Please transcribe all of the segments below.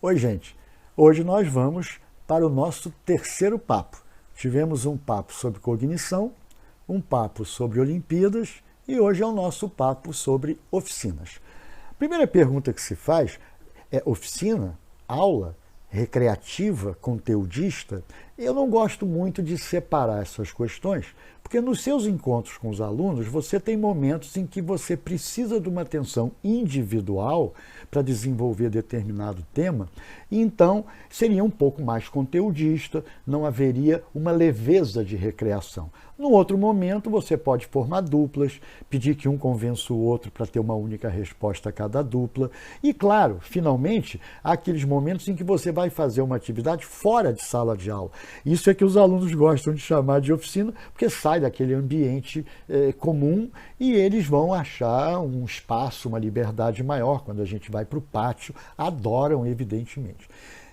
Oi, gente. Hoje nós vamos para o nosso terceiro papo. Tivemos um papo sobre cognição, um papo sobre Olimpíadas e hoje é o nosso papo sobre oficinas. A primeira pergunta que se faz é: oficina, aula, recreativa, conteudista? Eu não gosto muito de separar essas questões, porque nos seus encontros com os alunos você tem momentos em que você precisa de uma atenção individual para desenvolver determinado tema, e então seria um pouco mais conteudista, não haveria uma leveza de recreação. No outro momento, você pode formar duplas, pedir que um convença o outro para ter uma única resposta a cada dupla. E, claro, finalmente, há aqueles momentos em que você vai fazer uma atividade fora de sala de aula. Isso é que os alunos gostam de chamar de oficina, porque sai daquele ambiente comum e eles vão achar um espaço, uma liberdade maior quando a gente vai para o pátio. Adoram, evidentemente.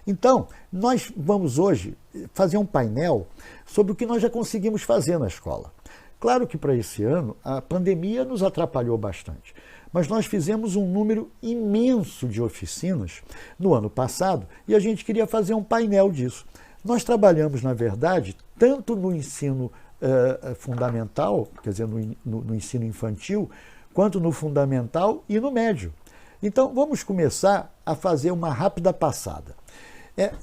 Então, nós vamos hoje fazer um painel sobre o que nós já conseguimos fazer na escola. Claro que para esse ano a pandemia nos atrapalhou bastante, mas nós fizemos um número imenso de oficinas no ano passado e a gente queria fazer um painel disso. Nós trabalhamos, na verdade, tanto no ensino fundamental, quer dizer, no ensino infantil, quanto no fundamental e no médio. Então, vamos começar a fazer uma rápida passada.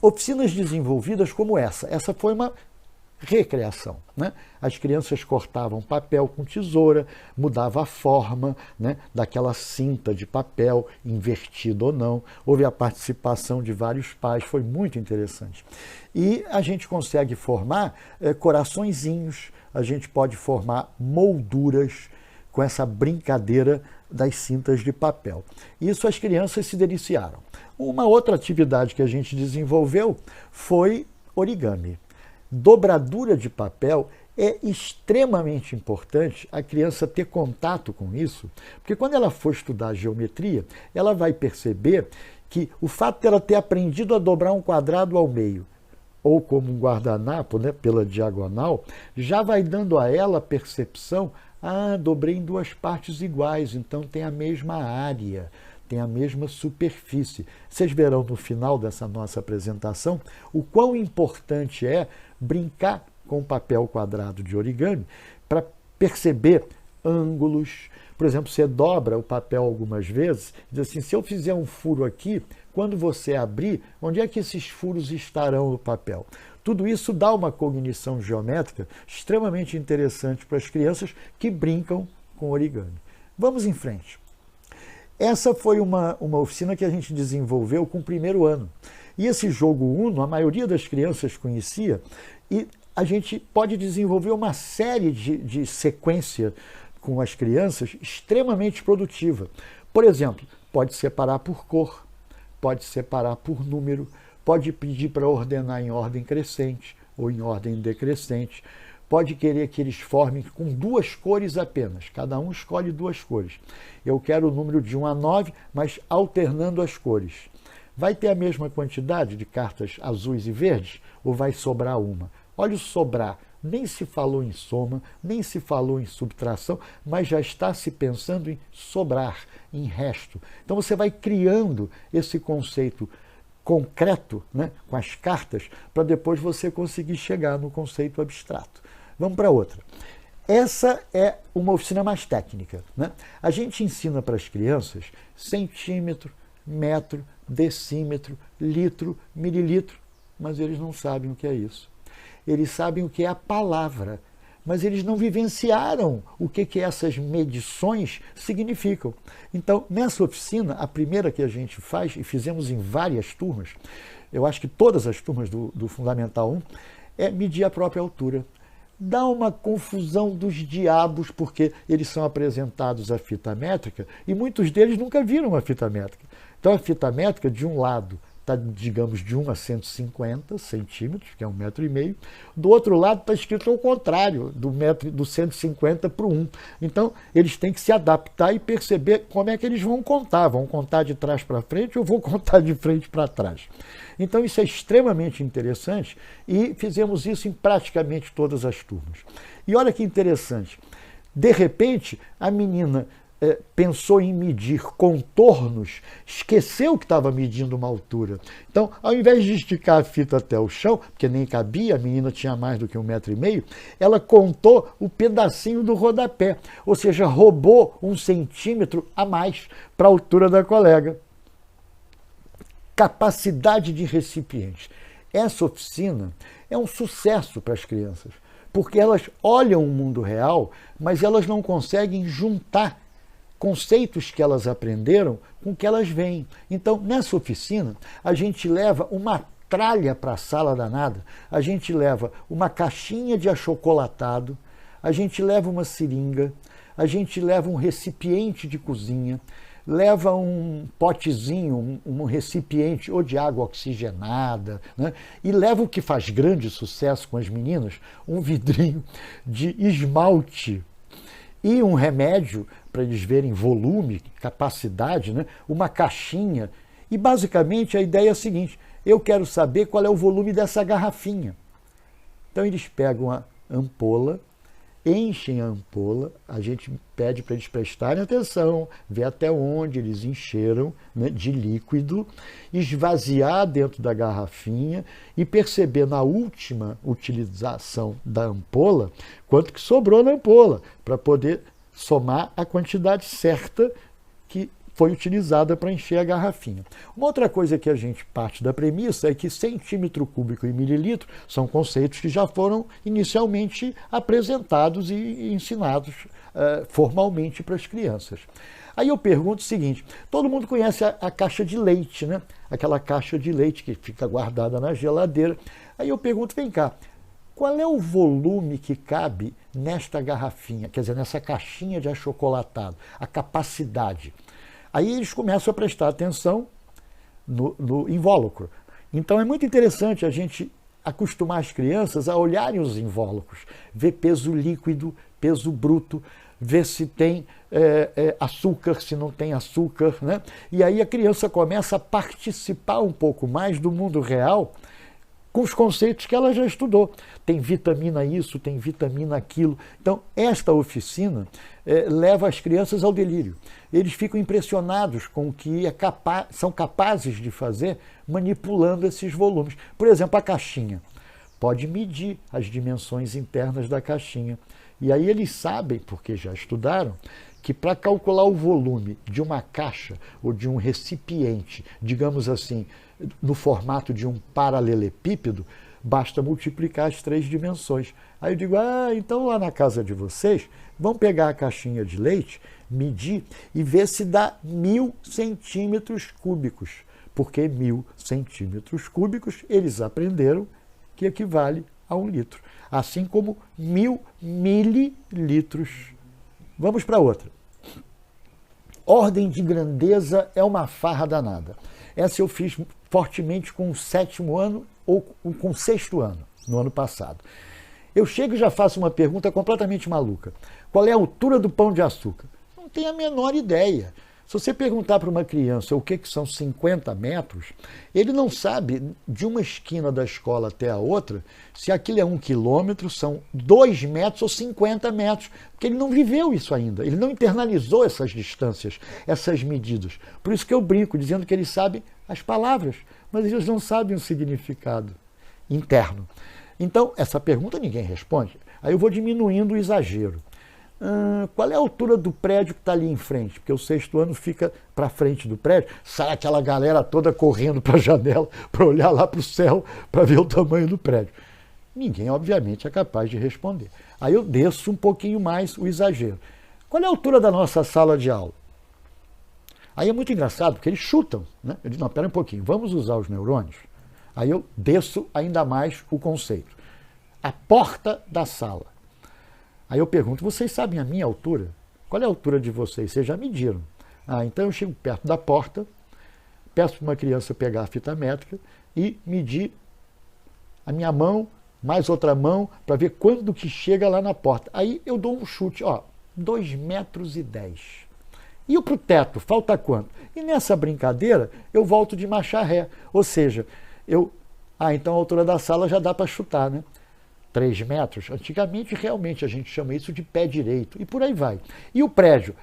Oficinas desenvolvidas como essa. Essa foi uma recreação, né? As crianças cortavam papel com tesoura, mudava a forma, né, daquela cinta de papel, invertida ou não. Houve a participação de vários pais, foi muito interessante. E a gente consegue formar coraçõezinhos, a gente pode formar molduras com essa brincadeira das cintas de papel. Isso as crianças se deliciaram. Uma outra atividade que a gente desenvolveu foi origami. Dobradura de papel é extremamente importante a criança ter contato com isso, porque quando ela for estudar geometria, ela vai perceber que o fato de ela ter aprendido a dobrar um quadrado ao meio, ou como um guardanapo, né, pela diagonal, já vai dando a ela a percepção: dobrei em duas partes iguais, então tem a mesma área, tem a mesma superfície. Vocês verão no final dessa nossa apresentação o quão importante é brincar com papel quadrado de origami para perceber ângulos. Por exemplo, você dobra o papel algumas vezes e diz assim: se eu fizer um furo aqui, quando você abrir, onde é que esses furos estarão no papel? Tudo isso dá uma cognição geométrica extremamente interessante para as crianças que brincam com origami. Vamos em frente. Essa foi uma oficina que a gente desenvolveu com o primeiro ano. E esse jogo Uno, a maioria das crianças conhecia, e a gente pode desenvolver uma série de sequência com as crianças extremamente produtiva. Por exemplo, pode separar por cor, pode separar por número, pode pedir para ordenar em ordem crescente ou em ordem decrescente, pode querer que eles formem com duas cores apenas, cada um escolhe duas cores. Eu quero o número de 1 a 9, mas alternando as cores. Vai ter a mesma quantidade de cartas azuis e verdes ou vai sobrar uma? Olha o sobrar. Nem se falou em soma, nem se falou em subtração, mas já está se pensando em sobrar, em resto. Então você vai criando esse conceito concreto, né, com as cartas, para depois você conseguir chegar no conceito abstrato. Vamos para outra. Essa é uma oficina mais técnica, né? A gente ensina para as crianças centímetro, metro, decímetro, litro, mililitro, mas eles não sabem o que é isso. Eles sabem o que é a palavra, mas eles não vivenciaram o que essas medições significam. Então, nessa oficina, a primeira que a gente faz, e fizemos em várias turmas, eu acho que todas as turmas do Fundamental 1, é medir a própria altura. Dá uma confusão dos diabos, porque eles são apresentados à fita métrica e muitos deles nunca viram a fita métrica. Então, a fita métrica, de um lado, está, digamos, de 1 a 150 centímetros, que é 1,5 m. Do outro lado está escrito ao contrário, do 150 para o 1. Então, eles têm que se adaptar e perceber como é que eles vão contar. Vão contar de trás para frente ou vão contar de frente para trás? Então, isso é extremamente interessante e fizemos isso em praticamente todas as turmas. E olha que interessante. De repente, a menina pensou em medir contornos, esqueceu que estava medindo uma altura. Então, ao invés de esticar a fita até o chão, porque nem cabia, a menina tinha mais do que 1,5 metro, ela contou o pedacinho do rodapé, ou seja, roubou 1 centímetro a mais para a altura da colega. Capacidade de recipiente. Essa oficina é um sucesso para as crianças, porque elas olham o mundo real, mas elas não conseguem juntar conceitos que elas aprenderam com o que elas veem. Então, nessa oficina, a gente leva uma tralha para a sala danada, a gente leva uma caixinha de achocolatado, a gente leva uma seringa, a gente leva um recipiente de cozinha, leva um potezinho, um recipiente ou de água oxigenada, né? E leva o que faz grande sucesso com as meninas, um vidrinho de esmalte e um remédio para eles verem volume, capacidade, né? Uma caixinha. E basicamente a ideia é a seguinte: eu quero saber qual é o volume dessa garrafinha. Então eles pegam a ampola, enchem a ampola, a gente pede para eles prestarem atenção, ver até onde eles encheram, né, de líquido, esvaziar dentro da garrafinha e perceber na última utilização da ampola quanto que sobrou na ampola, para poder somar a quantidade certa que foi utilizada para encher a garrafinha. Uma outra coisa que a gente parte da premissa é que centímetro cúbico e mililitro são conceitos que já foram inicialmente apresentados e ensinados formalmente para as crianças. Aí eu pergunto o seguinte: todo mundo conhece a caixa de leite, né? Aquela caixa de leite que fica guardada na geladeira. Aí eu pergunto, vem cá, qual é o volume que cabe nesta garrafinha, quer dizer, nessa caixinha de achocolatado, a capacidade? Aí eles começam a prestar atenção no invólucro. Então é muito interessante a gente acostumar as crianças a olharem os invólucros, ver peso líquido, peso bruto, ver se tem açúcar, se não tem açúcar, né? E aí a criança começa a participar um pouco mais do mundo real com os conceitos que ela já estudou. Tem vitamina isso, tem vitamina aquilo. Então, esta oficina leva as crianças ao delírio. Eles ficam impressionados com o que são capazes de fazer manipulando esses volumes. Por exemplo, a caixinha. Pode medir as dimensões internas da caixinha. E aí eles sabem, porque já estudaram, que para calcular o volume de uma caixa ou de um recipiente, digamos assim, no formato de um paralelepípedo, basta multiplicar as 3 dimensões. Aí eu digo, então lá na casa de vocês, vão pegar a caixinha de leite, medir e ver se dá 1000 centímetros cúbicos. Porque 1000 centímetros cúbicos, eles aprenderam que equivale a 1 litro. Assim como 1000 mililitros. Vamos para outra. Ordem de grandeza é uma farra danada. Essa eu fiz fortemente com o 7º ano ou com o 6º ano, no ano passado. Eu chego e já faço uma pergunta completamente maluca. Qual é a altura do pão de açúcar? Não tenho a menor ideia. Se você perguntar para uma criança o que são 50 metros, ele não sabe, de uma esquina da escola até a outra, se aquilo é 1 quilômetro, são 2 metros ou 50 metros, porque ele não viveu isso ainda, ele não internalizou essas distâncias, essas medidas. Por isso que eu brinco, dizendo que eles sabem as palavras, mas eles não sabem o significado interno. Então, essa pergunta ninguém responde. Aí eu vou diminuindo o exagero. Qual é a altura do prédio que está ali em frente? Porque o 6º ano fica para frente do prédio, sai aquela galera toda correndo para a janela para olhar lá para o céu para ver o tamanho do prédio. Ninguém, obviamente, é capaz de responder. Aí eu desço um pouquinho mais o exagero. Qual é a altura da nossa sala de aula? Aí é muito engraçado, porque eles chutam, né? Eu digo, não, pera um pouquinho, vamos usar os neurônios? Aí eu desço ainda mais o conceito. A porta da sala. Aí eu pergunto, vocês sabem a minha altura? Qual é a altura de vocês? Vocês já mediram. Então eu chego perto da porta, peço para uma criança pegar a fita métrica e medir a minha mão, mais outra mão, para ver quando que chega lá na porta. Aí eu dou um chute, 2,10 metros. E para o teto, falta quanto? E nessa brincadeira, eu volto de marcha ré. Ou seja, então a altura da sala já dá para chutar, né? 3 metros, antigamente realmente a gente chama isso de pé direito, e por aí vai. E o prédio?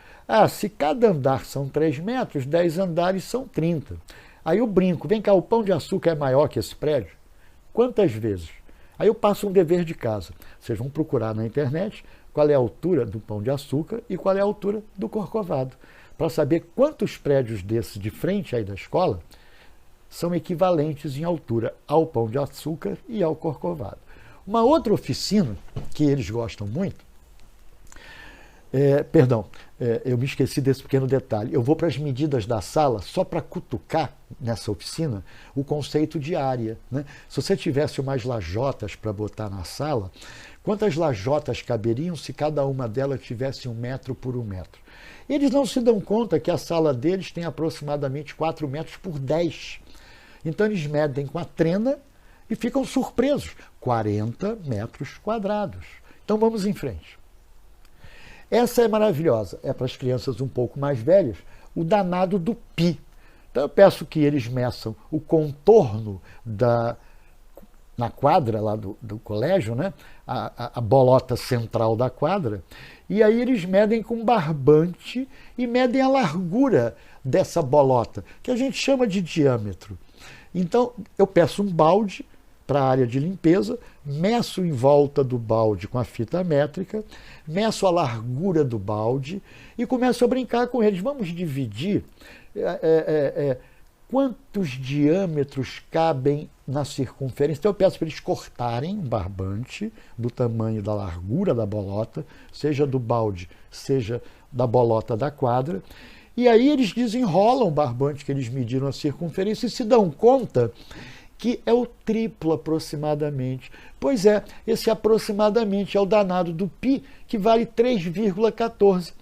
Se cada andar são 3 metros, 10 andares são 30. Aí eu brinco, vem cá, o Pão de Açúcar é maior que esse prédio? Quantas vezes? Aí eu passo um dever de casa. Vocês vão procurar na internet qual é a altura do Pão de Açúcar e qual é a altura do Corcovado, para saber quantos prédios desses de frente aí da escola são equivalentes em altura ao Pão de Açúcar e ao Corcovado. Uma outra oficina que eles gostam muito, eu me esqueci desse pequeno detalhe. Eu vou para as medidas da sala só para cutucar nessa oficina o conceito de área, né? Se você tivesse umas lajotas para botar na sala, quantas lajotas caberiam se cada uma delas tivesse 1 metro por 1 metro? Eles não se dão conta que a sala deles tem aproximadamente 4 metros por 10. Então eles medem com a trena e ficam surpresos. 40 metros quadrados. Então vamos em frente. Essa é maravilhosa, é para as crianças um pouco mais velhas, o danado do π. Então eu peço que eles meçam o contorno na quadra lá do colégio, né? A bolota central da quadra, e aí eles medem com barbante e medem a largura dessa bolota, que a gente chama de diâmetro. Então eu peço um balde para a área de limpeza, meço em volta do balde com a fita métrica, meço a largura do balde e começo a brincar com eles. Vamos dividir quantos diâmetros cabem na circunferência. Então eu peço para eles cortarem um barbante do tamanho da largura da bolota, seja do balde, seja da bolota da quadra, e aí eles desenrolam o barbante que eles mediram a circunferência e se dão conta que é o triplo aproximadamente. Pois é, esse aproximadamente é o danado do π, que vale 3,14.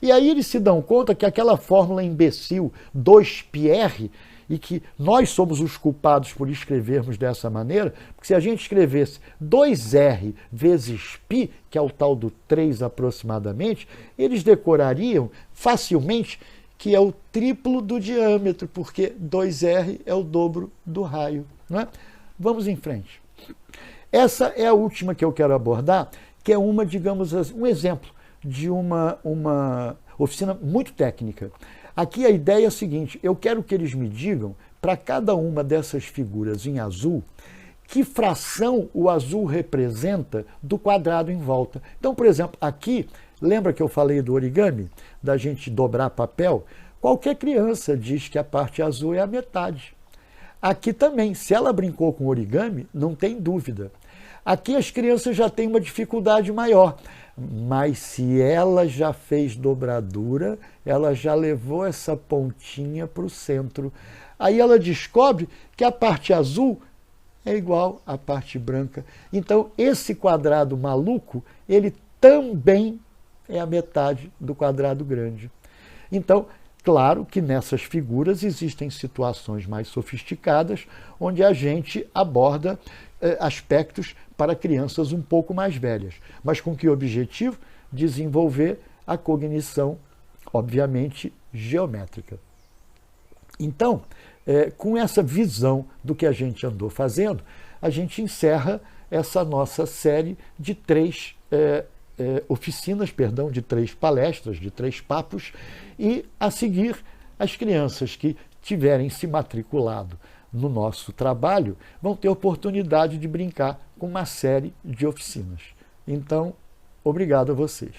E aí eles se dão conta que aquela fórmula imbecil 2πr, e que nós somos os culpados por escrevermos dessa maneira, porque se a gente escrevesse 2r vezes π, que é o tal do 3 aproximadamente, eles decorariam facilmente que é o triplo do diâmetro, porque 2r é o dobro do raio. Não é? Vamos em frente. Essa é a última que eu quero abordar, que é uma, digamos, um exemplo de uma oficina muito técnica. Aqui a ideia é a seguinte, eu quero que eles me digam, para cada uma dessas figuras em azul, que fração o azul representa do quadrado em volta. Então, por exemplo, aqui, lembra que eu falei do origami? Da gente dobrar papel? Qualquer criança diz que a parte azul é a metade. Aqui também, se ela brincou com origami, não tem dúvida. Aqui as crianças já têm uma dificuldade maior, mas se ela já fez dobradura, ela já levou essa pontinha para o centro. Aí ela descobre que a parte azul é igual à parte branca. Então, esse quadrado maluco, ele também é a metade do quadrado grande. Então, claro que nessas figuras existem situações mais sofisticadas, onde a gente aborda aspectos para crianças um pouco mais velhas, mas com que objetivo? Desenvolver a cognição, obviamente, geométrica. Então, com essa visão do que a gente andou fazendo, a gente encerra essa nossa série de 3 oficinas, de 3 palestras, de 3 papos, e a seguir as crianças que tiverem se matriculado no nosso trabalho vão ter oportunidade de brincar com uma série de oficinas. Então, obrigado a vocês.